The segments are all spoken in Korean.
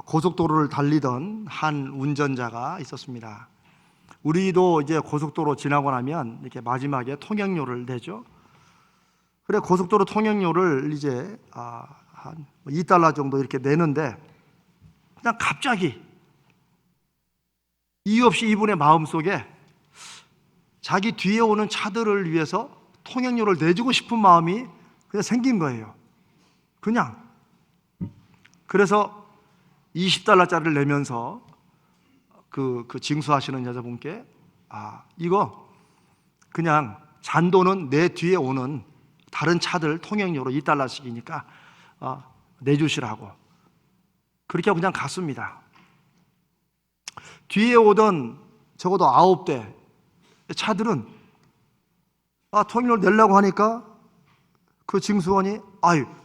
고속도로를 달리던 한 운전자가 있었습니다. 우리도 이제 고속도로 지나고 나면 이렇게 마지막에 통행료를 내죠. 그래, 고속도로 통행료를 이제 한 $2 정도 이렇게 내는데, 그냥 갑자기 이유 없이 이분의 마음속에 자기 뒤에 오는 차들을 위해서 통행료를 내주고 싶은 마음이 그냥 생긴 거예요. 그냥. 그래서 $20짜리를 내면서 그 징수하시는 여자분께 이거 그냥 잔돈은 내 뒤에 오는 다른 차들 통행료로 $2씩이니까 내주시라고. 그렇게 하고 그냥 갔습니다. 뒤에 오던 적어도 9대 차들은 통행료를 내려고 하니까 그 징수원이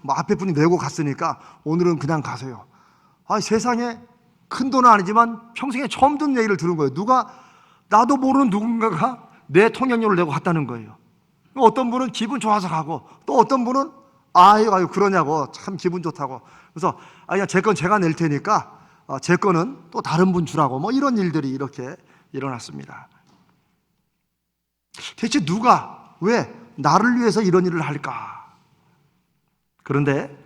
뭐 앞에 분이 내고 갔으니까 오늘은 그냥 가세요. 세상에 큰 돈은 아니지만 평생에 처음 듣는 얘기를 들은 거예요. 나도 모르는 누군가가 내 통행료를 내고 갔다는 거예요. 어떤 분은 기분 좋아서 가고, 또 어떤 분은 아유 그러냐고 참 기분 좋다고. 그래서 그냥 제 건 제가 낼 테니까 제 거는 또 다른 분 주라고, 뭐 이런 일들이 이렇게 일어났습니다. 대체 누가 왜 나를 위해서 이런 일을 할까? 그런데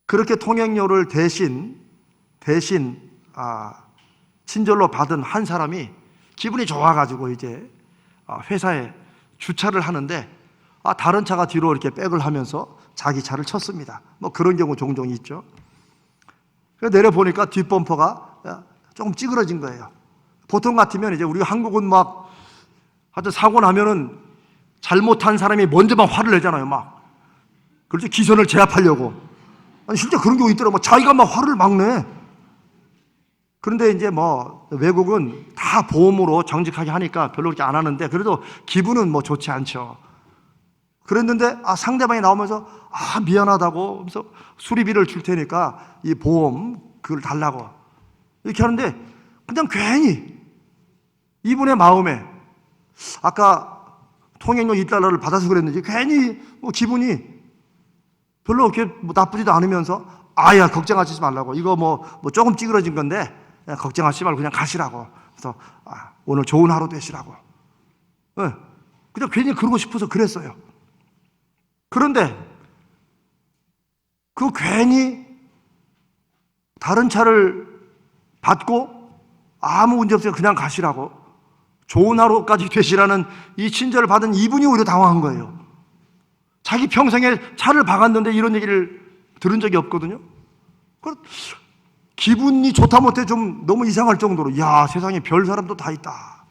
그렇게 통행료를 대신 친절로 받은 한 사람이 기분이 좋아가지고 이제 회사에 주차를 하는데 다른 차가 뒤로 이렇게 백을 하면서 자기 차를 쳤습니다. 뭐 그런 경우 종종 있죠. 내려보니까 뒷범퍼가 조금 찌그러진 거예요. 보통 같으면 이제 우리 한국은 막 하여튼 사고 나면은 잘못한 사람이 먼저 막 화를 내잖아요. 막. 그렇죠. 기선을 제압하려고. 실제 그런 경우 있더라고요. 자기가 막 화를 막 내. 그런데 이제 뭐 외국은 다 보험으로 정직하게 하니까 별로 그렇게 안 하는데, 그래도 기분은 뭐 좋지 않죠. 그랬는데 상대방이 나오면서 미안하다고 하면서 수리비를 줄 테니까 이 보험 그걸 달라고 이렇게 하는데, 그냥 괜히 이분의 마음에 아까 통행료 $2를 받아서 그랬는지 괜히 뭐 기분이 별로 그렇게 뭐 나쁘지도 않으면서 걱정하지 말라고, 이거 뭐 조금 찌그러진 건데 걱정하지 말고 그냥 가시라고. 그래서 오늘 좋은 하루 되시라고. 그냥 괜히 그러고 싶어서 그랬어요. 그런데 그 괜히 다른 차를 받고 아무 문제 없어요 그냥 가시라고, 좋은 하루까지 되시라는 이 친절을 받은 이분이 오히려 당황한 거예요. 자기 평생에 차를 박았는데 이런 얘기를 들은 적이 없거든요. 기분이 좋다 못해 좀 너무 이상할 정도로, 세상에 별 사람도 다 있다.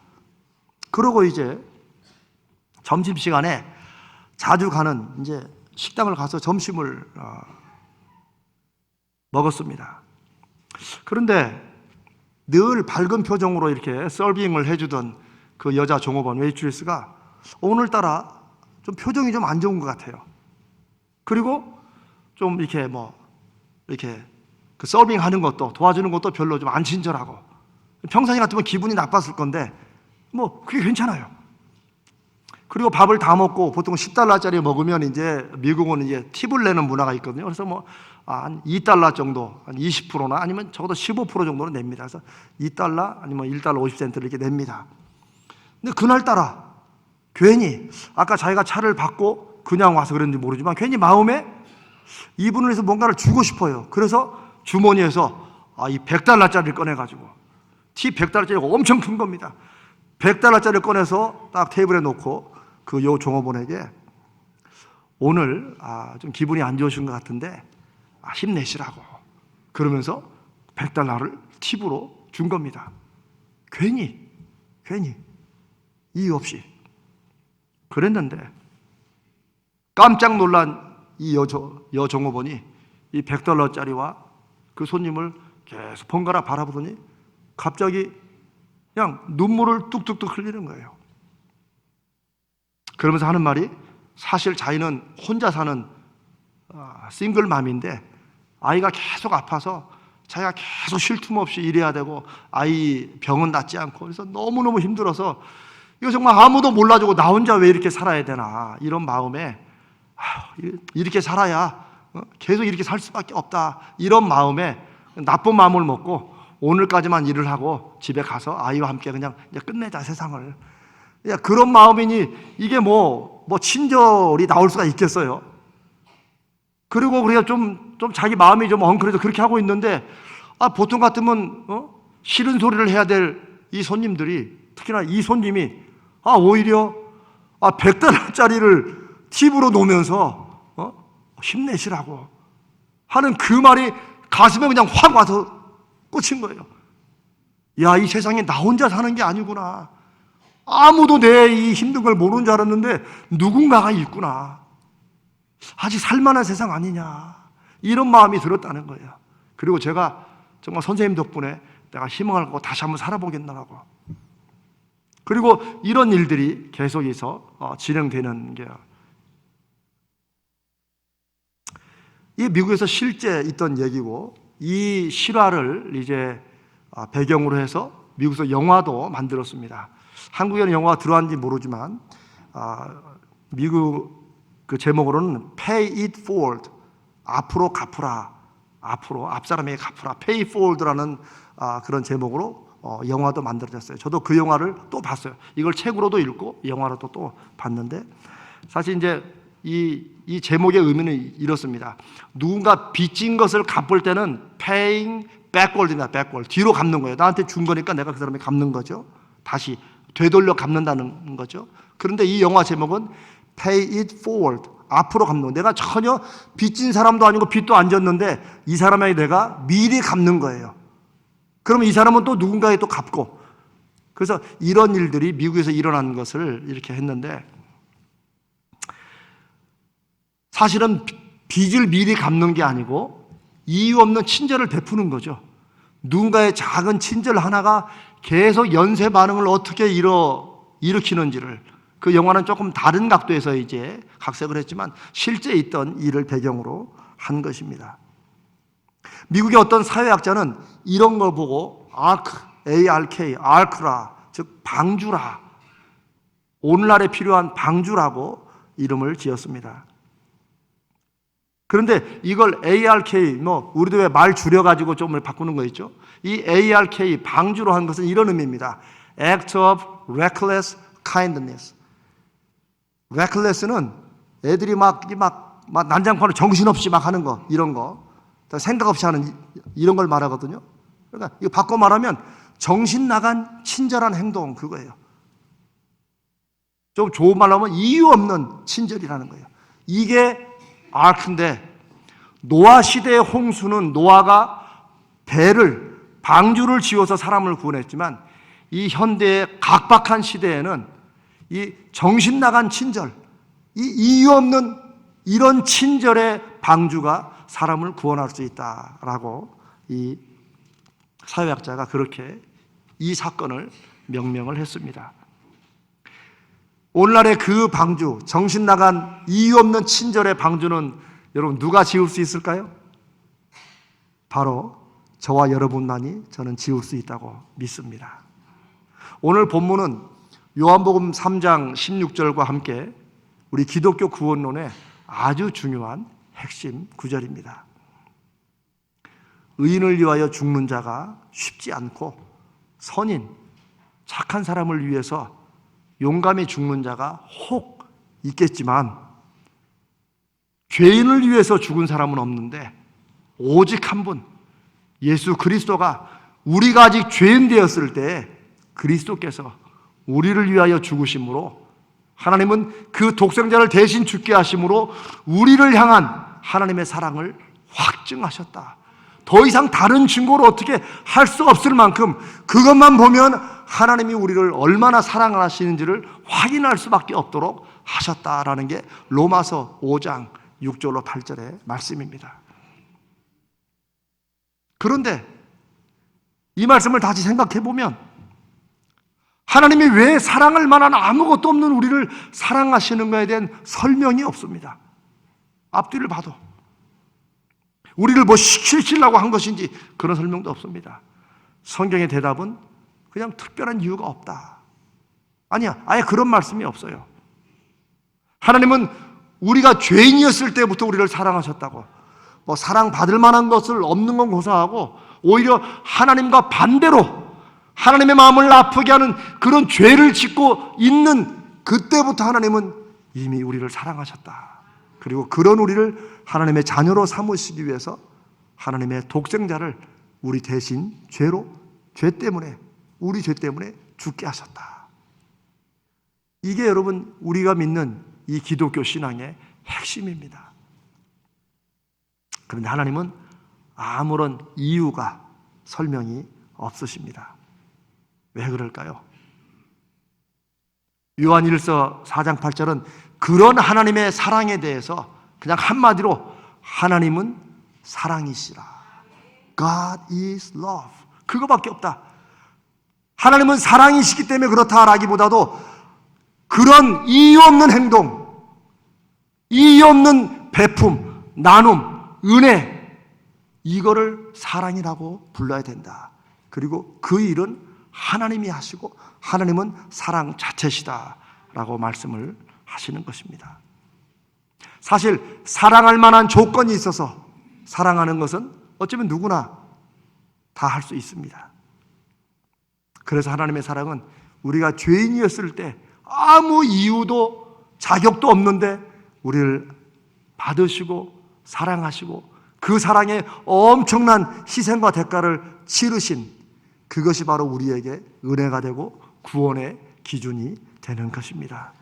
그러고 이제 점심시간에 자주 가는 이제 식당을 가서 점심을 먹었습니다. 그런데 늘 밝은 표정으로 이렇게 서빙을 해주던 그 여자 종업원 웨이트리스가 오늘따라 좀 표정이 좀 안 좋은 것 같아요. 그리고 좀 이렇게 이렇게 그 서빙하는 것도 도와주는 것도 별로 좀 안 친절하고, 평상시 같으면 기분이 나빴을 건데 뭐 그게 괜찮아요. 그리고 밥을 다 먹고 보통 $10짜리 먹으면 이제 미국은 이제 팁을 내는 문화가 있거든요. 그래서 한 $2 정도, 한 20%나 아니면 적어도 15% 정도는 냅니다. 그래서 $2 아니면 $1.50를 이렇게 냅니다. 근데 그날따라 괜히 아까 자기가 차를 받고 그냥 와서 그랬는지 모르지만 괜히 마음에 이분을 위해서 뭔가를 주고 싶어요. 그래서 주머니에서 이 $100짜리를 꺼내가지고, 팁 $100짜리가 엄청 큰 겁니다. $100짜리를 꺼내서 딱 테이블에 놓고 그 종업원에게 오늘 좀 기분이 안 좋으신 것 같은데 힘내시라고, 그러면서 $100를 팁으로 준 겁니다. 괜히 이유 없이 그랬는데 깜짝 놀란 이 여종업원이 이 $100짜리와 그 손님을 계속 번갈아 바라보더니 갑자기 그냥 눈물을 뚝뚝뚝 흘리는 거예요. 그러면서 하는 말이, 사실 자기는 혼자 사는 싱글맘인데 아이가 계속 아파서 자기가 계속 쉴 틈 없이 일해야 되고 아이 병은 낫지 않고, 그래서 너무너무 힘들어서 이거 정말 아무도 몰라주고 나 혼자 왜 이렇게 살아야 되나, 이런 마음에 이렇게 살아야 계속 이렇게 살 수밖에 없다, 이런 마음에 나쁜 마음을 먹고 오늘까지만 일을 하고 집에 가서 아이와 함께 그냥 이제 끝내자 세상을. 그런 마음이니 이게 뭐 친절이 나올 수가 있겠어요? 그리고 우리가 좀 자기 마음이 좀 엉클해서 그렇게 하고 있는데, 보통 같으면 싫은 소리를 해야 될 이 손님들이, 특히나 이 손님이 오히려 100달러짜리를 팁으로 놓으면서 힘내시라고 하는 그 말이 가슴에 그냥 확 와서 꽂힌 거예요. 야, 이 세상에 나 혼자 사는 게 아니구나. 아무도 내 이 힘든 걸 모르는 줄 알았는데 누군가가 있구나. 아직 살만한 세상 아니냐, 이런 마음이 들었다는 거예요. 그리고 제가 정말 선생님 덕분에 내가 희망을 갖고 다시 한번 살아보겠다라고. 그리고 이런 일들이 계속해서 진행되는 게요. 이 미국에서 실제 있던 얘기고, 이 실화를 이제 배경으로 해서 미국에서 영화도 만들었습니다. 한국에는 영화가 들어왔는지 모르지만 미국 그 제목으로는 Pay it forward, 앞으로 갚으라, 앞으로 앞사람에게 갚으라, Pay forward라는 그런 제목으로 영화도 만들어졌어요. 저도 그 영화를 또 봤어요. 이걸 책으로도 읽고 영화로도 또 봤는데, 사실 이제 이 제목의 의미는 이렇습니다. 누군가 빚진 것을 갚을 때는 paying backward입니다. backward, 뒤로 갚는 거예요. 나한테 준 거니까 내가 그 사람에게 갚는 거죠. 다시 되돌려 갚는다는 거죠. 그런데 이 영화 제목은 pay it forward, 앞으로 갚는 거예요. 내가 전혀 빚진 사람도 아니고 빚도 안 졌는데 이 사람에게 내가 미리 갚는 거예요. 그러면 이 사람은 또 누군가에 또 갚고. 그래서 이런 일들이 미국에서 일어난 것을 이렇게 했는데, 사실은 빚을 미리 갚는 게 아니고 이유 없는 친절을 베푸는 거죠. 누군가의 작은 친절 하나가 계속 연쇄 반응을 어떻게 일으키는지를, 그 영화는 조금 다른 각도에서 이제 각색을 했지만 실제 있던 일을 배경으로 한 것입니다. 미국의 어떤 사회학자는 이런 걸 보고 ARK라, 즉 방주라, 오늘날에 필요한 방주라고 이름을 지었습니다. 그런데 이걸 ARK, 우리도 왜 말 줄여가지고 좀 바꾸는 거 있죠? 이 ARK, 방주로 한 것은 이런 의미입니다. Act of reckless kindness. reckless는 애들이 막 난장판을 정신없이 막 하는 거, 이런 거, 생각 없이 하는 이런 걸 말하거든요. 그러니까 이거 바꿔 말하면 정신 나간 친절한 행동, 그거예요. 좀 좋은 말로 하면 이유 없는 친절이라는 거예요. 이게 아크인데, 노아 시대의 홍수는 노아가 방주를 지어서 사람을 구원했지만, 이 현대의 각박한 시대에는 이 정신 나간 친절, 이 이유 없는 이런 친절의 방주가 사람을 구원할 수 있다라고 이 사회학자가 그렇게 이 사건을 명명을 했습니다. 오늘날의 그 방주, 정신 나간 이유 없는 친절의 방주는 여러분 누가 지을 수 있을까요? 바로 저와 여러분만이 저는 지을 수 있다고 믿습니다. 오늘 본문은 요한복음 3장 16절과 함께 우리 기독교 구원론의 아주 중요한 핵심 구절입니다. 의인을 위하여 죽는 자가 쉽지 않고 선인, 착한 사람을 위해서 용감히 죽는 자가 혹 있겠지만 죄인을 위해서 죽은 사람은 없는데 오직 한 분, 예수 그리스도가 우리가 아직 죄인 되었을 때 그리스도께서 우리를 위하여 죽으심으로, 하나님은 그 독생자를 대신 죽게 하심으로 우리를 향한 하나님의 사랑을 확증하셨다. 더 이상 다른 증거로 어떻게 할 수 없을 만큼 그것만 보면 하나님이 우리를 얼마나 사랑을 하시는지를 확인할 수밖에 없도록 하셨다라는 게 로마서 5장 6절로 8절의 말씀입니다. 그런데 이 말씀을 다시 생각해 보면 하나님이 왜 사랑할 만한 아무것도 없는 우리를 사랑하시는가에 대한 설명이 없습니다. 앞뒤를 봐도 우리를 뭐 시키려고 한 것인지 그런 설명도 없습니다. 성경의 대답은 그냥 특별한 이유가 없다. 아니야, 아예 그런 말씀이 없어요. 하나님은 우리가 죄인이었을 때부터 우리를 사랑하셨다고, 뭐 사랑받을 만한 것을 없는 건 고사하고 오히려 하나님과 반대로 하나님의 마음을 아프게 하는 그런 죄를 짓고 있는 그때부터 하나님은 이미 우리를 사랑하셨다. 그리고 그런 우리를 하나님의 자녀로 삼으시기 위해서 하나님의 독생자를 우리 대신 우리 죄 때문에 죽게 하셨다. 이게 여러분 우리가 믿는 이 기독교 신앙의 핵심입니다. 그런데 하나님은 아무런 이유가 설명이 없으십니다. 왜 그럴까요? 요한 1서 4장 8절은 그런 하나님의 사랑에 대해서 그냥 한마디로 하나님은 사랑이시라. God is love. 그거밖에 없다. 하나님은 사랑이시기 때문에 그렇다라기보다도 그런 이유 없는 행동, 이유 없는 베품, 나눔, 은혜, 이거를 사랑이라고 불러야 된다. 그리고 그 일은 하나님이 하시고 하나님은 사랑 자체시다라고 말씀을 하시는 것입니다. 사실 사랑할 만한 조건이 있어서 사랑하는 것은 어쩌면 누구나 다 할 수 있습니다. 그래서 하나님의 사랑은 우리가 죄인이었을 때 아무 이유도 자격도 없는데 우리를 받으시고 사랑하시고 그 사랑에 엄청난 희생과 대가를 치르신 그것이 바로 우리에게 은혜가 되고 구원의 기준이 되는 것입니다.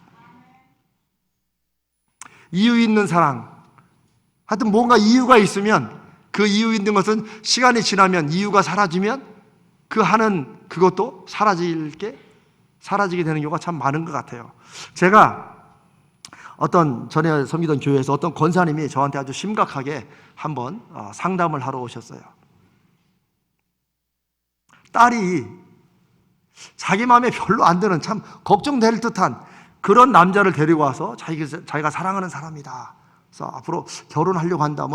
이유 있는 사랑, 하여튼 뭔가 이유가 있으면 그 이유 있는 것은 시간이 지나면 이유가 사라지면 그 하는 그것도 사라지게 되는 경우가 참 많은 것 같아요. 제가 어떤 전에 섬기던 교회에서 어떤 권사님이 저한테 아주 심각하게 한번 상담을 하러 오셨어요. 딸이 자기 마음에 별로 안 드는 참 걱정될 듯한 그런 남자를 데리고 와서 자기가 사랑하는 사람이다. 그래서 앞으로 결혼하려고 한다.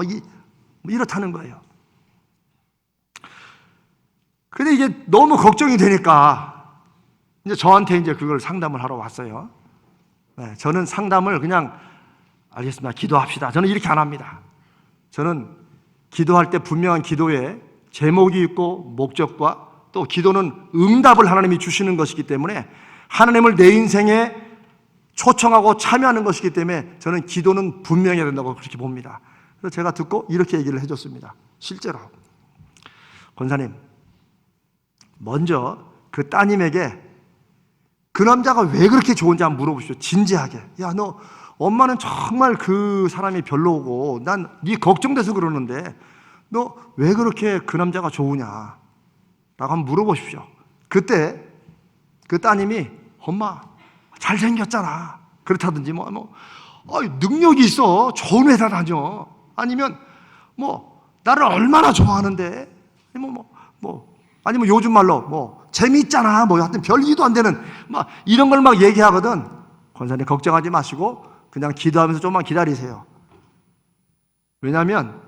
이렇다는 거예요. 근데 이게 너무 걱정이 되니까 이제 저한테 이제 그걸 상담을 하러 왔어요. 네, 저는 상담을 그냥 알겠습니다. 기도합시다. 저는 이렇게 안 합니다. 저는 기도할 때 분명한 기도에 제목이 있고 목적과 또 기도는 응답을 하나님이 주시는 것이기 때문에 하나님을 내 인생에 초청하고 참여하는 것이기 때문에 저는 기도는 분명해야 된다고 그렇게 봅니다. 그래서 제가 듣고 이렇게 얘기를 해줬습니다. 실제로 권사님, 먼저 그 따님에게 그 남자가 왜 그렇게 좋은지 한번 물어보십시오. 진지하게. 야, 너 엄마는 정말 그 사람이 별로고 난 네 걱정돼서 그러는데 너 왜 그렇게 그 남자가 좋으냐 라고 한번 물어보십시오. 그때 그 따님이 엄마 잘생겼잖아 그렇다든지 능력이 있어 좋은 회사 다녀 아니면 나를 얼마나 좋아하는데 아니면 요즘 말로 재미있잖아 하여튼 별기도 안 되는 이런 걸 막 얘기하거든. 권사님 걱정하지 마시고 그냥 기도하면서 좀만 기다리세요. 왜냐하면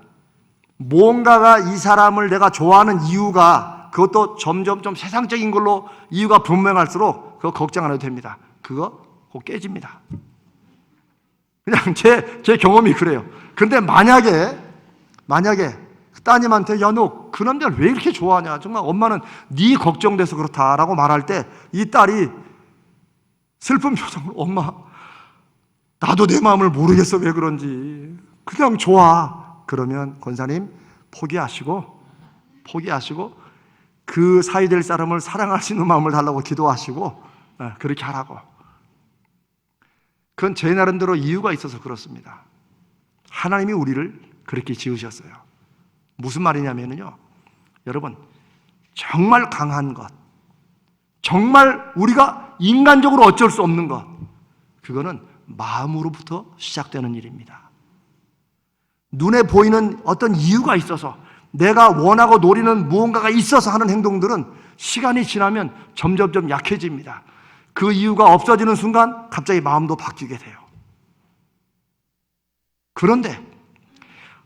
뭔가가 이 사람을 내가 좋아하는 이유가 그것도 점점 좀 세상적인 걸로 이유가 분명할수록 그거 걱정 안 해도 됩니다. 그거 곧 깨집니다. 그냥 제 경험이 그래요. 그런데 만약에 따님한테 야, 너 그 남자를 왜 이렇게 좋아하냐 정말 엄마는 네 걱정돼서 그렇다라고 말할 때 이 딸이 슬픈 표정으로 엄마 나도 내 마음을 모르겠어 왜 그런지 그냥 좋아. 그러면 권사님 포기하시고 그 사이 될 사람을 사랑할 수 있는 마음을 달라고 기도하시고 그렇게 하라고. 그건 제 나름대로 이유가 있어서 그렇습니다. 하나님이 우리를 그렇게 지으셨어요. 무슨 말이냐면요, 여러분 정말 강한 것, 정말 우리가 인간적으로 어쩔 수 없는 것, 그거는 마음으로부터 시작되는 일입니다. 눈에 보이는 어떤 이유가 있어서 내가 원하고 노리는 무언가가 있어서 하는 행동들은 시간이 지나면 점점 약해집니다. 그 이유가 없어지는 순간 갑자기 마음도 바뀌게 돼요. 그런데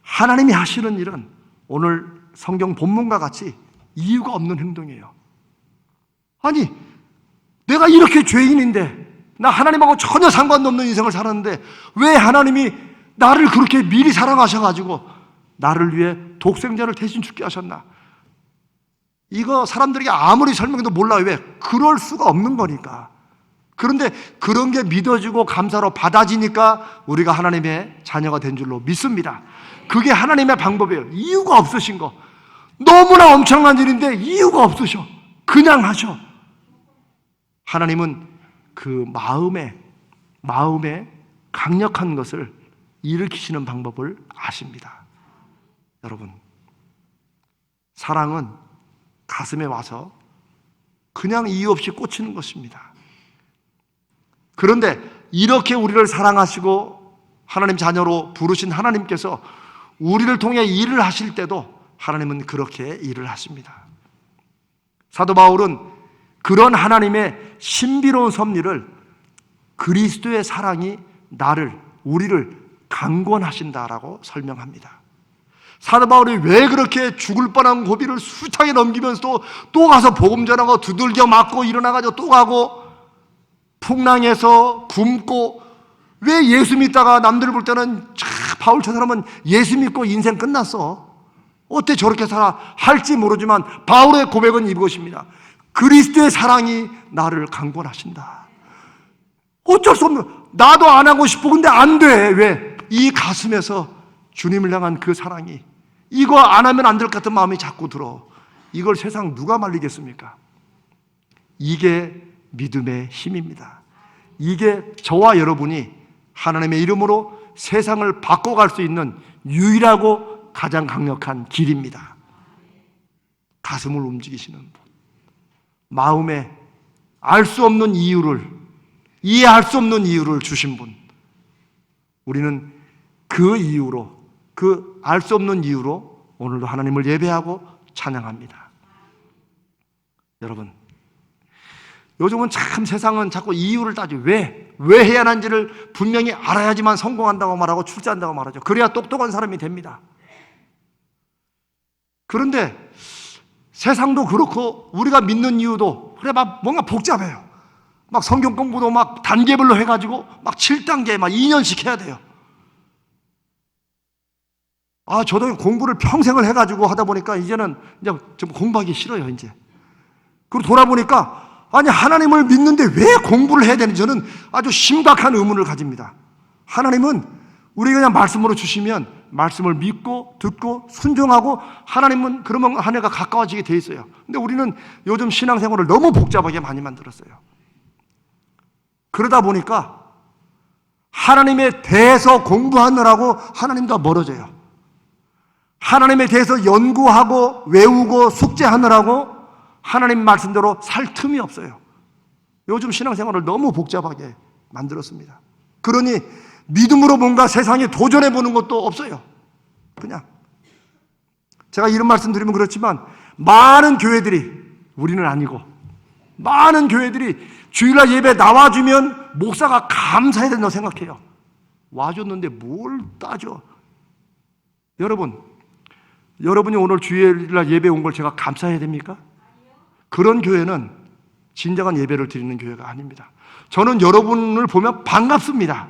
하나님이 하시는 일은 오늘 성경 본문과 같이 이유가 없는 행동이에요. 아니, 내가 이렇게 죄인인데 나 하나님하고 전혀 상관도 없는 인생을 살았는데 왜 하나님이 나를 그렇게 미리 사랑하셔가지고 나를 위해 독생자를 대신 죽게 하셨나? 이거 사람들에게 아무리 설명해도 몰라요. 왜? 그럴 수가 없는 거니까. 그런데 그런 게 믿어지고 감사로 받아지니까 우리가 하나님의 자녀가 된 줄로 믿습니다. 그게 하나님의 방법이에요. 이유가 없으신 거. 너무나 엄청난 일인데 이유가 없으셔. 그냥 하셔. 하나님은 그 마음에 강력한 것을 일으키시는 방법을 아십니다. 여러분, 사랑은 가슴에 와서 그냥 이유 없이 꽂히는 것입니다. 그런데 이렇게 우리를 사랑하시고 하나님 자녀로 부르신 하나님께서 우리를 통해 일을 하실 때도 하나님은 그렇게 일을 하십니다. 사도 바울은 그런 하나님의 신비로운 섭리를 그리스도의 사랑이 우리를 강권하신다라고 설명합니다. 사도 바울이 왜 그렇게 죽을 뻔한 고비를 숱하게 넘기면서도 또 가서 복음 전하고 두들겨 맞고 일어나가지고 또 가고 풍랑에서 굶고, 왜 예수 믿다가 남들 볼 때는 바울 저 사람은 예수 믿고 인생 끝났어, 어떻게 저렇게 살아 할지 모르지만 바울의 고백은 이것입니다. 그리스도의 사랑이 나를 강권하신다. 어쩔 수 없는, 나도 안 하고 싶어. 근데 안 돼. 왜? 이 가슴에서 주님을 향한 그 사랑이, 이거 안 하면 안 될 것 같은 마음이 자꾸 들어. 이걸 세상 누가 말리겠습니까? 이게 믿음의 힘입니다. 이게 저와 여러분이 하나님의 이름으로 세상을 바꿔갈 수 있는 유일하고 가장 강력한 길입니다. 가슴을 움직이시는 분, 마음에 알 수 없는 이유를, 이해할 수 없는 이유를 주신 분, 우리는 그 이유로, 그 알 수 없는 이유로 오늘도 하나님을 예배하고 찬양합니다. 여러분, 요즘은 참 세상은 자꾸 이유를 따지고 왜 해야 하는지를 분명히 알아야지만 성공한다고 말하고 출세한다고 말하죠. 그래야 똑똑한 사람이 됩니다. 그런데 세상도 그렇고 우리가 믿는 이유도 그래 막 뭔가 복잡해요. 막 성경 공부도 막 단계별로 해가지고 막 7단계 막 2년씩 해야 돼요. 저도 공부를 평생을 해가지고 하다 보니까 이제는 좀 공부하기 싫어요, 이제. 그리고 돌아보니까 아니, 하나님을 믿는데 왜 공부를 해야 되는지 저는 아주 심각한 의문을 가집니다. 하나님은 우리가 그냥 말씀으로 주시면 말씀을 믿고 듣고 순종하고, 하나님은 그러면 한 해가 가까워지게 돼 있어요. 근데 우리는 요즘 신앙생활을 너무 복잡하게 많이 만들었어요. 그러다 보니까 하나님에 대해서 공부하느라고 하나님과 멀어져요. 하나님에 대해서 연구하고 외우고 숙제하느라고 하나님 말씀대로 살 틈이 없어요. 요즘 신앙생활을 너무 복잡하게 만들었습니다. 그러니 믿음으로 뭔가 세상에 도전해보는 것도 없어요. 그냥 제가 이런 말씀 드리면 그렇지만 많은 교회들이, 우리는 아니고 많은 교회들이 주일날 예배 나와주면 목사가 감사해야 된다고 생각해요. 와줬는데 뭘 따져. 여러분이 오늘 주일날 예배 온 걸 제가 감사해야 됩니까? 그런 교회는 진정한 예배를 드리는 교회가 아닙니다. 저는 여러분을 보면 반갑습니다.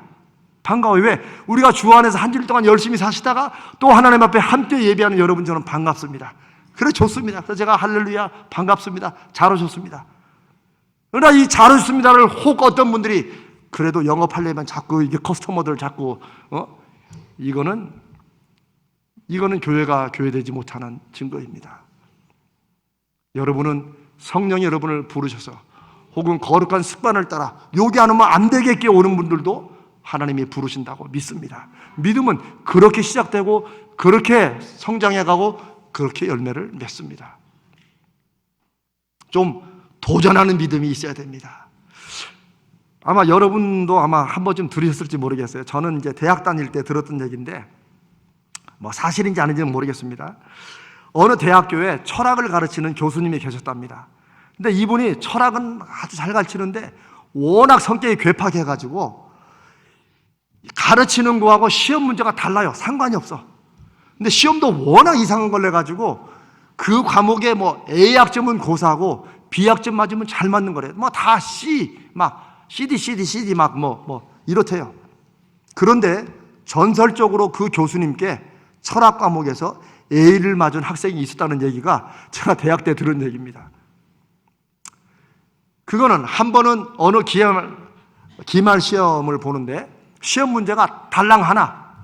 반가워요. 왜? 우리가 주 안에서 한 주일 동안 열심히 사시다가 또 하나님 앞에 함께 예배하는 여러분, 저는 반갑습니다. 그래, 좋습니다. 그래서 제가 할렐루야 반갑습니다, 잘 오셨습니다. 그러나 이 잘 오셨습니다를 혹 어떤 분들이 그래도 영업하려면 자꾸 이게 커스터머들 자꾸 이거는 교회가 교회되지 못하는 증거입니다. 여러분은 성령이 여러분을 부르셔서 혹은 거룩한 습관을 따라 여기 안 오면 안 되겠게 오는 분들도 하나님이 부르신다고 믿습니다. 믿음은 그렇게 시작되고 그렇게 성장해가고 그렇게 열매를 맺습니다. 좀 도전하는 믿음이 있어야 됩니다. 아마 여러분도 한 번쯤 들으셨을지 모르겠어요. 저는 이제 대학 다닐 때 들었던 얘기인데 뭐 사실인지 아닌지는 모르겠습니다. 어느 대학교에 철학을 가르치는 교수님이 계셨답니다. 근데 이분이 철학은 아주 잘 가르치는데 워낙 성격이 괴팍해가지고 가르치는 거하고 시험 문제가 달라요. 상관이 없어. 근데 시험도 워낙 이상한 걸 내가지고 그 과목에 뭐 A학점은 고사하고 B학점 맞으면 잘 맞는 거래요. 뭐 다 C, 막 CD 막 뭐 이렇대요. 그런데 전설적으로 그 교수님께 철학 과목에서 A를 맞은 학생이 있었다는 얘기가 제가 대학 때 들은 얘기입니다. 그거는 한 번은 어느 기말 시험을 보는데 시험 문제가 달랑 하나,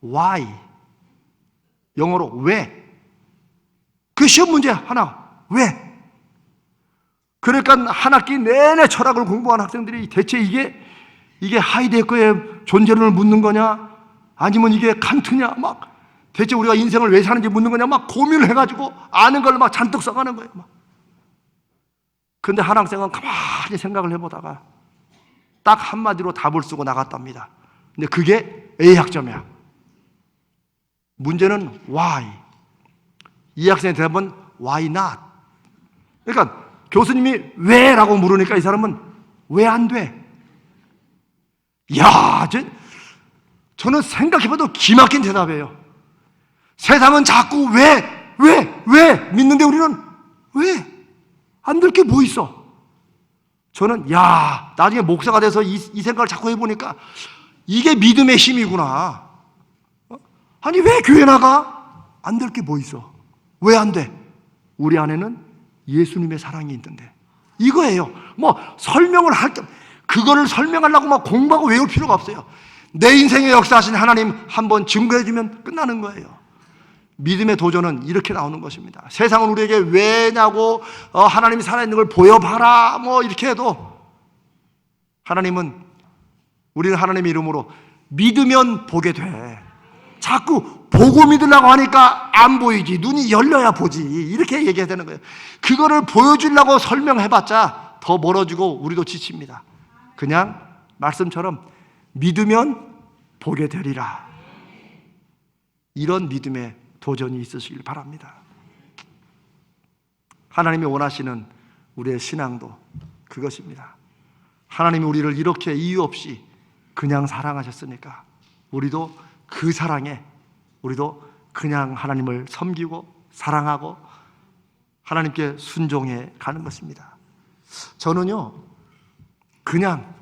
why, 영어로 왜. 그 시험 문제 하나, 왜. 그러니까 한 학기 내내 철학을 공부한 학생들이 대체 이게 하이데거의 존재론을 묻는 거냐, 아니면 이게 칸트냐, 막 대체 우리가 인생을 왜 사는지 묻는 거냐, 막 고민을 해가지고 아는 걸 막 잔뜩 써가는 거예요. 막. 근데 한 학생은 가만히 생각을 해보다가 딱 한마디로 답을 쓰고 나갔답니다. 근데 그게 A 학점이야. 문제는 why. 이 학생의 대답은 why not. 그러니까 교수님이 왜? 라고 물으니까 이 사람은 왜 안 돼? 이야, 저는 생각해봐도 기막힌 대답이에요. 세상은 자꾸 왜 믿는데 우리는 왜? 안 될 게 뭐 있어? 저는 나중에 목사가 돼서 이 생각을 자꾸 해보니까 이게 믿음의 힘이구나. 아니 왜 교회 나가? 안 될 게 뭐 있어? 왜 안 돼? 우리 안에는 예수님의 사랑이 있는데. 이거예요. 뭐 설명을 그거를 설명하려고 막 공부하고 외울 필요가 없어요. 내 인생의 역사하신 하나님 한번 증거해주면 끝나는 거예요. 믿음의 도전은 이렇게 나오는 것입니다. 세상은 우리에게 왜냐고 하나님이 살아있는 걸 보여봐라 뭐 이렇게 해도 우리는 하나님의 이름으로 믿으면 보게 돼. 자꾸 보고 믿으려고 하니까 안 보이지. 눈이 열려야 보지. 이렇게 얘기해야 되는 거예요. 그거를 보여주려고 설명해봤자 더 멀어지고 우리도 지칩니다. 그냥 말씀처럼 믿으면 보게 되리라. 이런 믿음의 도전이 있으시길 바랍니다. 하나님이 원하시는 우리의 신앙도 그것입니다. 하나님이 우리를 이렇게 이유 없이 그냥 사랑하셨으니까 우리도 그 사랑에 우리도 그냥 하나님을 섬기고 사랑하고 하나님께 순종해 가는 것입니다. 저는요, 그냥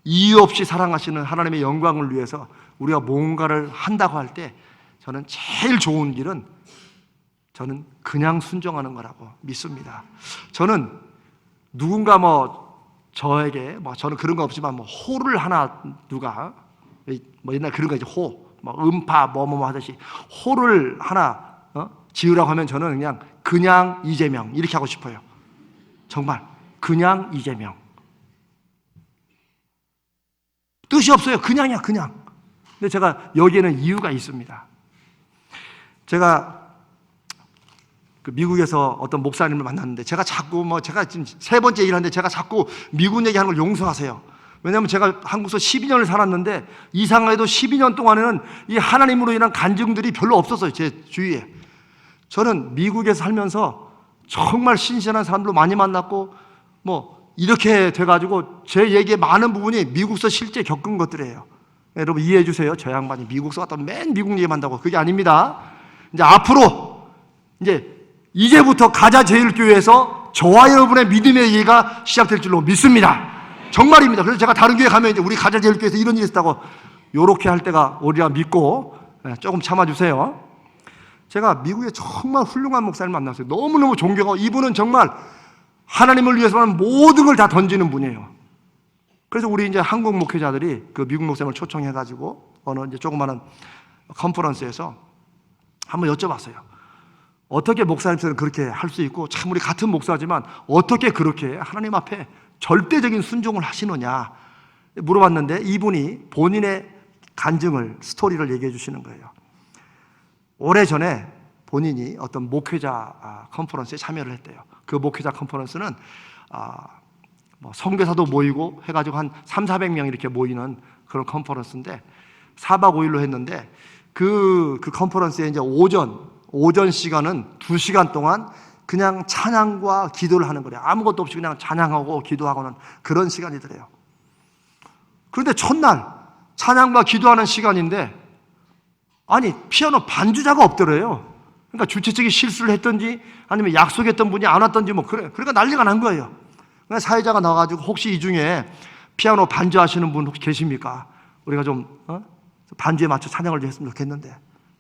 이유 없이 사랑하시는 하나님의 영광을 위해서 우리가 뭔가를 한다고 할 때 저는 제일 좋은 길은 저는 그냥 순종하는 거라고 믿습니다. 저는 누군가 저에게 저는 그런 거 없지만 호를 하나 누가 옛날 그런 거 이제 호, 음파 하듯이 호를 하나 지으라고 하면 저는 그냥 이재명 이렇게 하고 싶어요. 정말 그냥 이재명. 뜻이 없어요. 그냥이야, 그냥. 근데 제가 여기에는 이유가 있습니다. 제가 미국에서 어떤 목사님을 만났는데 제가 자꾸 제가 지금 세 번째 일하는데 제가 자꾸 미국 얘기하는 걸 용서하세요. 왜냐하면 제가 한국에서 12년을 살았는데 이상하게도 12년 동안에는 이 하나님으로 인한 간증들이 별로 없었어요. 제 주위에. 저는 미국에서 살면서 정말 신선한 사람들 많이 만났고 이렇게 돼가지고 제 얘기의 많은 부분이 미국에서 실제 겪은 것들이에요. 여러분 이해해 주세요. 저 양반이 미국에서 왔다 맨 미국 얘기만 한다고. 그게 아닙니다. 이제 앞으로 이제부터 가자제일교회에서 저와 여러분의 믿음의 얘기가 시작될 줄로 믿습니다. 정말입니다. 그래서 제가 다른 교회 가면 우리 가자제일교회에서 이런 일이 있었다고 요렇게 할 때가 오리라 믿고 조금 참아주세요. 제가 미국에 정말 훌륭한 목사님을 만났어요. 너무너무 존경하고 이분은 정말 하나님을 위해서는 모든 걸 다 던지는 분이에요. 그래서 우리 이제 한국 목회자들이 그 미국 목사님을 초청해가지고 어느 이제 조그마한 컨퍼런스에서 한번 여쭤봤어요. 어떻게 목사님처럼 그렇게 할 수 있고, 참 우리 같은 목사지만 어떻게 그렇게 하나님 앞에 절대적인 순종을 하시느냐 물어봤는데 이분이 본인의 간증을, 스토리를 얘기해 주시는 거예요. 오래전에 본인이 어떤 목회자 컨퍼런스에 참여를 했대요. 그 목회자 컨퍼런스는 선교사도 모이고 해가지고 한 300-400명 이렇게 모이는 그런 컨퍼런스인데 4박 5일로 했는데 그 컨퍼런스에 이제 오전 시간은 2시간 동안 그냥 찬양과 기도를 하는 거래요. 아무것도 없이 그냥 찬양하고 기도하고는 그런 시간이더래요. 그런데 첫날 찬양과 기도하는 시간인데 아니 피아노 반주자가 없더래요. 그러니까 주최 측이 실수를 했던지 아니면 약속했던 분이 안 왔던지 그러니까 난리가 난 거예요. 그러니까 사회자가 나와가지고 혹시 이 중에 피아노 반주하시는 분 혹시 계십니까? 우리가 좀 반주에 맞춰 찬양을 좀 했으면 좋겠는데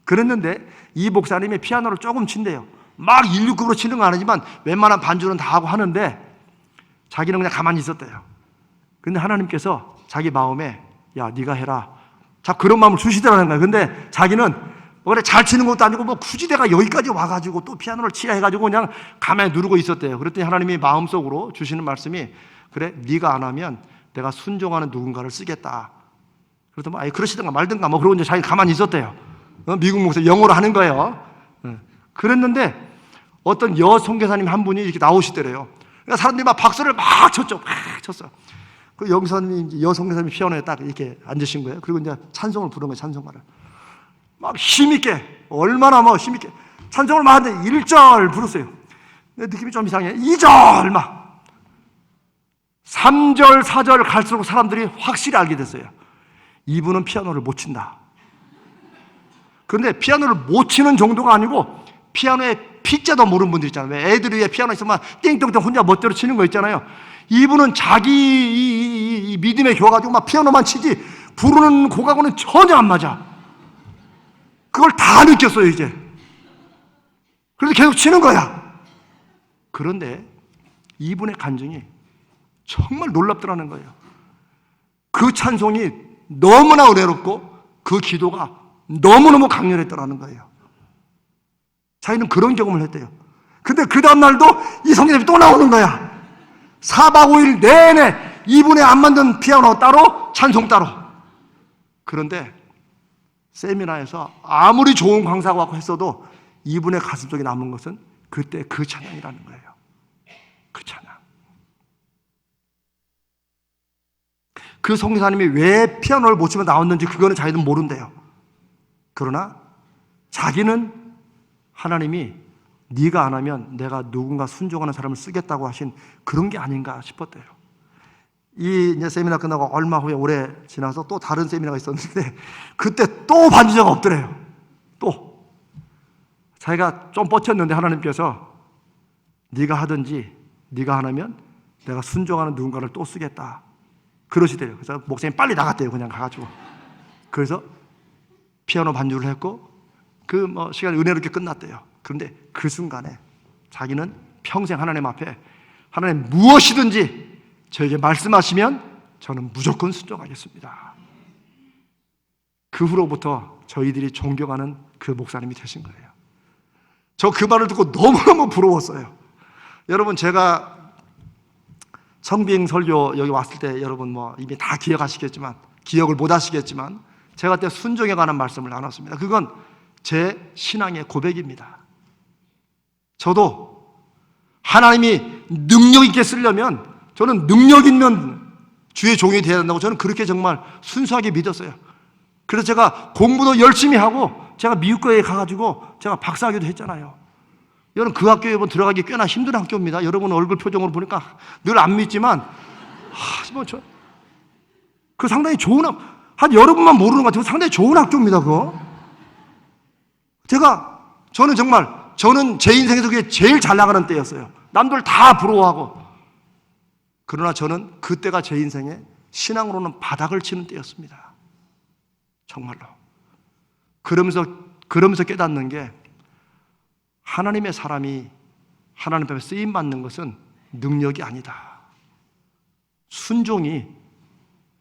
그랬는데 이 목사님이 피아노를 조금 친대요. 막 169으로 치는 건 아니지만 웬만한 반주는 다 하고 하는데 자기는 그냥 가만히 있었대요. 근데 하나님께서 자기 마음에 야 네가 해라, 자 그런 마음을 주시더라는 거예요. 근데 자기는 그래 잘 치는 것도 아니고 뭐 굳이 내가 여기까지 와가지고 또 피아노를 치야 해가지고 그냥 가만히 누르고 있었대요. 그랬더니 하나님이 마음속으로 주시는 말씀이 그래 네가 안 하면 내가 순종하는 누군가를 쓰겠다. 그래서 뭐 아예 그러시든가 말든가 뭐 그러고 이제 자기 가만히 있었대요. 미국 목사 영어로 하는 거예요. 그랬는데 어떤 여선교사님 한 분이 이렇게 나오시더래요. 그러니까 사람들이 막 박수를 막 쳤죠. 막 쳤어. 그 여기서는 여선교사님이 피아노에 딱 이렇게 앉으신 거예요. 그리고 이제 찬송을 부른 거예요. 찬송가를 막 힘있게, 얼마나 뭐 힘있게 찬송을 막 하는데 1절 부르세요. 느낌이 좀 이상해. 2절 막 3절 4절 갈수록 사람들이 확실히 알게 됐어요. 이분은 피아노를 못 친다. 그런데 피아노를 못 치는 정도가 아니고 피아노의 피자도 모르는 분들 있잖아요. 왜 애들이 왜 피아노 있으면 띵띵띵 혼자 멋대로 치는 거 있잖아요. 이분은 자기 이 믿음에 겨워가지고 막 피아노만 치지 부르는 곡하고는 전혀 안 맞아. 그걸 다 느꼈어요 이제. 그래서 계속 치는 거야. 그런데 이분의 간증이 정말 놀랍더라는 거예요. 그 찬송이 너무나 은혜롭고 그 기도가 너무너무 강렬했더라는 거예요. 자기는 그런 경험을 했대요. 근데 그 다음날도 이 성경이 또 나오는 거야. 4박 5일 내내 이분의 안 만든 피아노 따로 찬송 따로. 그런데 세미나에서 아무리 좋은 강사가 왔고 했어도 이분의 가슴속에 남은 것은 그때 그 찬양이라는 거예요. 그 찬양. 그 성교사님이 왜 피아노를 못 치면 나왔는지 그거는 자기는 모른대요. 그러나 자기는 하나님이 네가 안 하면 내가 누군가 순종하는 사람을 쓰겠다고 하신 그런 게 아닌가 싶었대요. 이 이제 세미나 끝나고 얼마 후에 오래 지나서 또 다른 세미나가 있었는데 그때 또 반주자가 없더래요. 또 자기가 좀 뻗쳤는데 하나님께서 네가 하든지 네가 안 하면 내가 순종하는 누군가를 또 쓰겠다 그러시대요. 그래서 목사님 빨리 나갔대요. 그냥 가가지고. 그래서 피아노 반주를 했고 그 뭐 시간이 은혜롭게 끝났대요. 그런데 그 순간에 자기는 평생 하나님 앞에 하나님 무엇이든지 저에게 말씀하시면 저는 무조건 순종하겠습니다. 그 후로부터 저희들이 존경하는 그 목사님이 되신 거예요. 저 그 말을 듣고 너무너무 부러웠어요. 여러분 제가 청빙 설교 여기 왔을 때 여러분 뭐 이미 다 기억하시겠지만 기억을 못 하시겠지만 제가 그때 순종에 관한 말씀을 나눴습니다. 그건 제 신앙의 고백입니다. 저도 하나님이 능력 있게 쓰려면 저는 능력 있는 주의 종이 되어야 된다고 저는 그렇게 정말 순수하게 믿었어요. 그래서 제가 공부도 열심히 하고 제가 미국교회에 가가지고 제가 박사학위도 했잖아요. 여러분 그 학교에 들어가기 꽤나 힘든 학교입니다. 여러분 얼굴 표정으로 보니까 늘 안 믿지만 그 상당히 좋은 한 여러분만 모르는 것 같아요. 상당히 좋은 학교입니다. 그거 저는 제 인생에서 그게 제일 잘 나가는 때였어요. 남들 다 부러워하고. 그러나 저는 그때가 제 인생에 신앙으로는 바닥을 치는 때였습니다. 정말로. 그러면서 깨닫는 게 하나님의 사람이 하나님 앞에 쓰임받는 것은 능력이 아니다. 순종이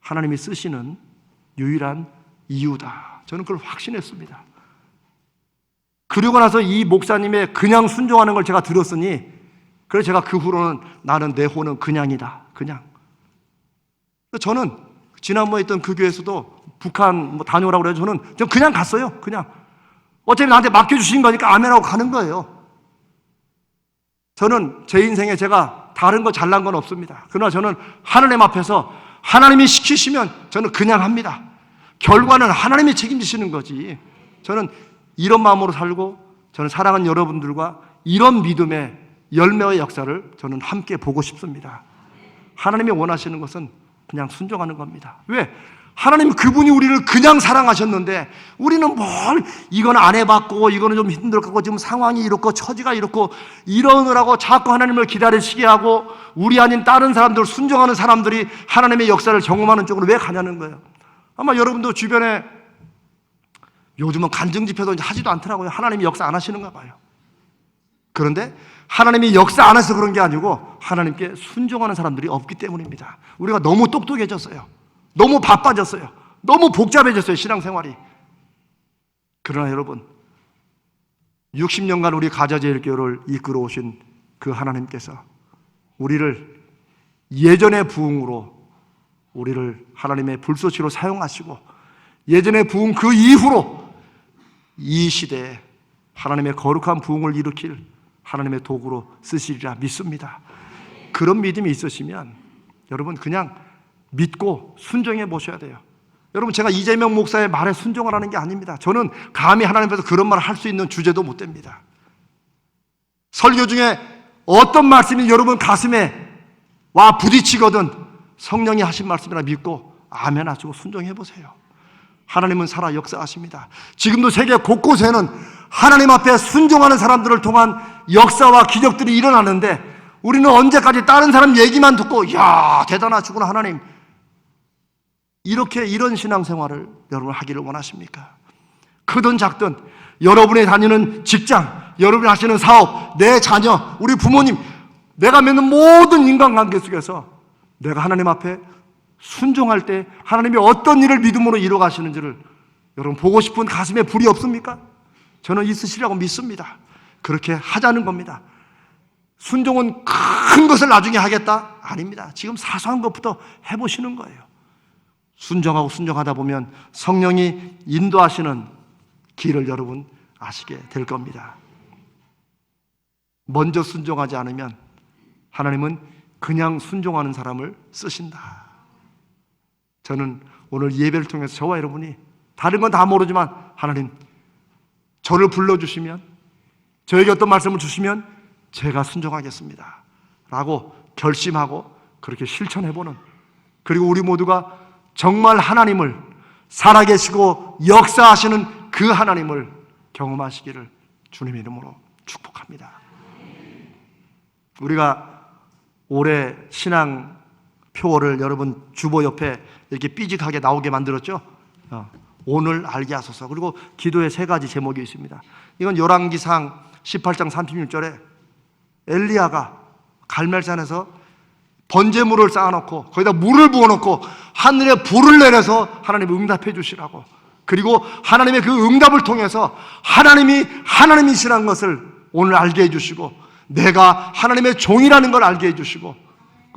하나님이 쓰시는 유일한 이유다. 저는 그걸 확신했습니다. 그러고 나서 이 목사님의 그냥 순종하는 걸 제가 들었으니 그래서 제가 그 후로는 나는 내 호는 그냥이다. 그냥. 저는 지난번에 있던 그 교회에서도 북한 뭐 다녀오라고 그래서 저는 그냥 갔어요. 그냥. 어차피 나한테 맡겨주신 거니까 아멘하고 가는 거예요. 저는 제 인생에 제가 다른 거 잘난 건 없습니다. 그러나 저는 하나님 앞에서 하나님이 시키시면 저는 그냥 합니다. 결과는 하나님이 책임지시는 거지. 저는 이런 마음으로 살고 저는 사랑하는 여러분들과 이런 믿음의 열매의 역사를 저는 함께 보고 싶습니다. 하나님이 원하시는 것은 그냥 순종하는 겁니다. 왜? 하나님 그분이 우리를 그냥 사랑하셨는데 우리는 뭘 이건 안 해봤고 이거는 좀 힘들고 지금 상황이 이렇고 처지가 이렇고 이러느라고 자꾸 하나님을 기다리시게 하고 우리 아닌 다른 사람들 순종하는 사람들이 하나님의 역사를 경험하는 쪽으로 왜 가냐는 거예요. 아마 여러분도 주변에 요즘은 간증 집회도 이제 하지도 않더라고요. 하나님이 역사 안 하시는가 봐요. 그런데 하나님이 역사 안 해서 그런 게 아니고 하나님께 순종하는 사람들이 없기 때문입니다. 우리가 너무 똑똑해졌어요. 너무 바빠졌어요. 너무 복잡해졌어요, 신앙생활이. 그러나 여러분, 60년간 우리 가자제일교회를 이끌어 오신 그 하나님께서 우리를 예전의 부흥으로, 우리를 하나님의 불쏘시로 사용하시고 예전의 부흥 그 이후로 이 시대에 하나님의 거룩한 부흥을 일으킬 하나님의 도구로 쓰시리라 믿습니다. 그런 믿음이 있으시면 여러분 그냥 믿고 순종해 보셔야 돼요. 여러분, 제가 이재명 목사의 말에 순종을 하는 게 아닙니다. 저는 감히 하나님 앞에서 그런 말을 할 수 있는 주제도 못 됩니다. 설교 중에 어떤 말씀이 여러분 가슴에 와 부딪히거든 성령이 하신 말씀이라 믿고 아멘 하시고 순종해 보세요. 하나님은 살아 역사하십니다. 지금도 세계 곳곳에는 하나님 앞에 순종하는 사람들을 통한 역사와 기적들이 일어나는데 우리는 언제까지 다른 사람 얘기만 듣고 이야 대단하시구나 하나님, 이런 신앙생활을 여러분 하기를 원하십니까? 크든 작든 여러분이 다니는 직장, 여러분이 하시는 사업, 내 자녀, 우리 부모님, 내가 맺는 모든 인간관계 속에서 내가 하나님 앞에 순종할 때 하나님이 어떤 일을 믿음으로 이루어 가시는지를 여러분 보고 싶은 가슴에 불이 없습니까? 저는 있으시라고 믿습니다. 그렇게 하자는 겁니다. 순종은 큰 것을 나중에 하겠다? 아닙니다. 지금 사소한 것부터 해보시는 거예요. 순종하고 순종하다 보면 성령이 인도하시는 길을 여러분 아시게 될 겁니다. 먼저 순종하지 않으면 하나님은 그냥 순종하는 사람을 쓰신다. 저는 오늘 예배를 통해서 저와 여러분이 다른 건 다 모르지만 하나님 저를 불러주시면, 저에게 어떤 말씀을 주시면 제가 순종하겠습니다 라고 결심하고 그렇게 실천해보는, 그리고 우리 모두가 정말 하나님을, 살아계시고 역사하시는 그 하나님을 경험하시기를 주님의 이름으로 축복합니다. 우리가 올해 신앙 표어를 여러분 주보 옆에 이렇게 삐직하게 나오게 만들었죠. 오늘 알게 하소서. 그리고 기도의 세 가지 제목이 있습니다. 이건 열왕기상 18장 36절에 엘리야가 갈멜산에서 번제물을 쌓아놓고 거기다 물을 부어놓고 하늘에 불을 내려서 하나님이 응답해 주시라고, 그리고 하나님의 그 응답을 통해서 하나님이 하나님이시라는 것을 오늘 알게 해주시고 내가 하나님의 종이라는 걸 알게 해주시고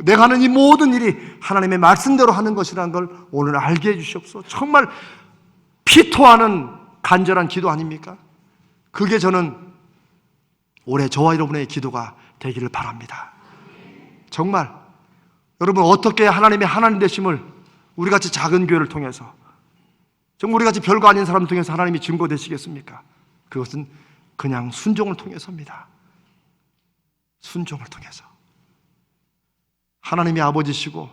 내가 하는 이 모든 일이 하나님의 말씀대로 하는 것이라는 걸 오늘 알게 해주시옵소서. 정말 피토하는 간절한 기도 아닙니까? 그게 저는 올해 저와 여러분의 기도가 되기를 바랍니다. 정말 여러분, 어떻게 하나님의 하나님 되심을 우리같이 작은 교회를 통해서, 정말 우리같이 별거 아닌 사람을 통해서 하나님이 증거되시겠습니까? 그것은 그냥 순종을 통해서입니다. 순종을 통해서. 하나님이 아버지시고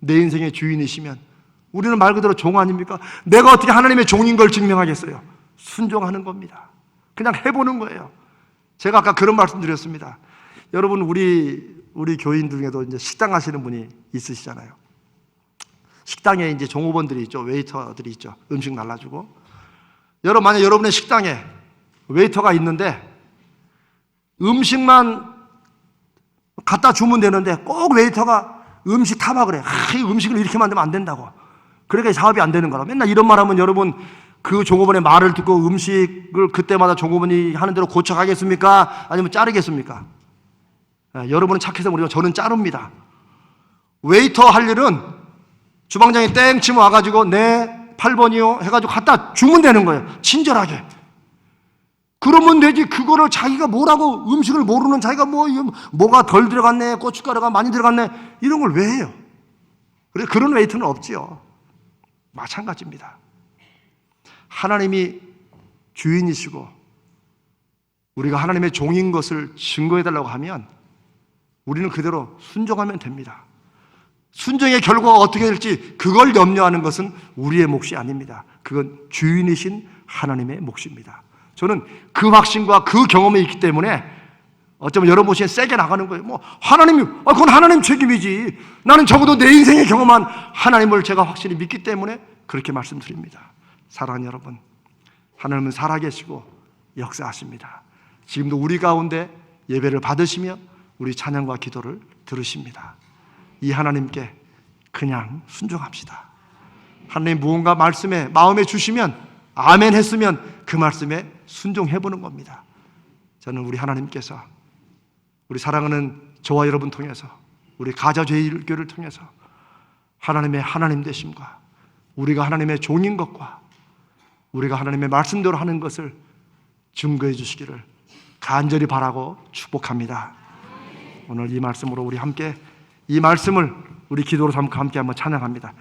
내 인생의 주인이시면 우리는 말 그대로 종 아닙니까? 내가 어떻게 하나님의 종인 걸 증명하겠어요? 순종하는 겁니다. 그냥 해보는 거예요. 제가 아까 그런 말씀 드렸습니다. 여러분, 우리 교인 중에도 이제 식당 하시는 분이 있으시잖아요. 식당에 이제 종업원들이 있죠. 웨이터들이 있죠. 음식 날라주고. 만약 여러분의 식당에 웨이터가 있는데 음식만 갖다 주면 되는데 꼭 웨이터가 음식 타박을 해. 이 음식을 이렇게 만들면 안 된다고. 그러니까 사업이 안 되는 거라. 맨날 이런 말 하면 여러분 그 종업원의 말을 듣고 음식을 그때마다 종업원이 하는 대로 고쳐가겠습니까? 아니면 자르겠습니까? 여러분은 착해서 모르지만 저는 자릅니다. 웨이터 할 일은 주방장이 땡 치면 와가지고 네 8번이요 해가지고 갖다 주면 되는 거예요. 친절하게. 그러면 되지. 그거를 자기가 뭐라고, 음식을 모르는 자기가 뭐가 덜 들어갔네, 고춧가루가 많이 들어갔네, 이런 걸 왜 해요? 그래서 그런 웨이터는 없지요. 마찬가지입니다. 하나님이 주인이시고 우리가 하나님의 종인 것을 증거해달라고 하면 우리는 그대로 순종하면 됩니다. 순종의 결과가 어떻게 될지 그걸 염려하는 것은 우리의 몫이 아닙니다. 그건 주인이신 하나님의 몫입니다. 저는 그 확신과 그 경험이 있기 때문에 어쩌면 여러분 보시기에 세게 나가는 거예요. 하나님이, 그건 하나님 책임이지. 나는 적어도 내 인생에 경험한 하나님을 제가 확실히 믿기 때문에 그렇게 말씀드립니다. 사랑하는 여러분, 하나님은 살아계시고 역사하십니다. 지금도 우리 가운데 예배를 받으시며 우리 찬양과 기도를 들으십니다. 이 하나님께 그냥 순종합시다. 하나님 무언가 말씀에 마음에 주시면 아멘 했으면 그 말씀에 순종해보는 겁니다. 저는 우리 하나님께서 우리 사랑하는 저와 여러분 통해서 우리 가자제일교를 통해서 하나님의 하나님 되심과 우리가 하나님의 종인 것과 우리가 하나님의 말씀대로 하는 것을 증거해 주시기를 간절히 바라고 축복합니다. 오늘 이 말씀으로 우리 함께 이 말씀을 우리 기도로 삼고 함께 한번 찬양합니다.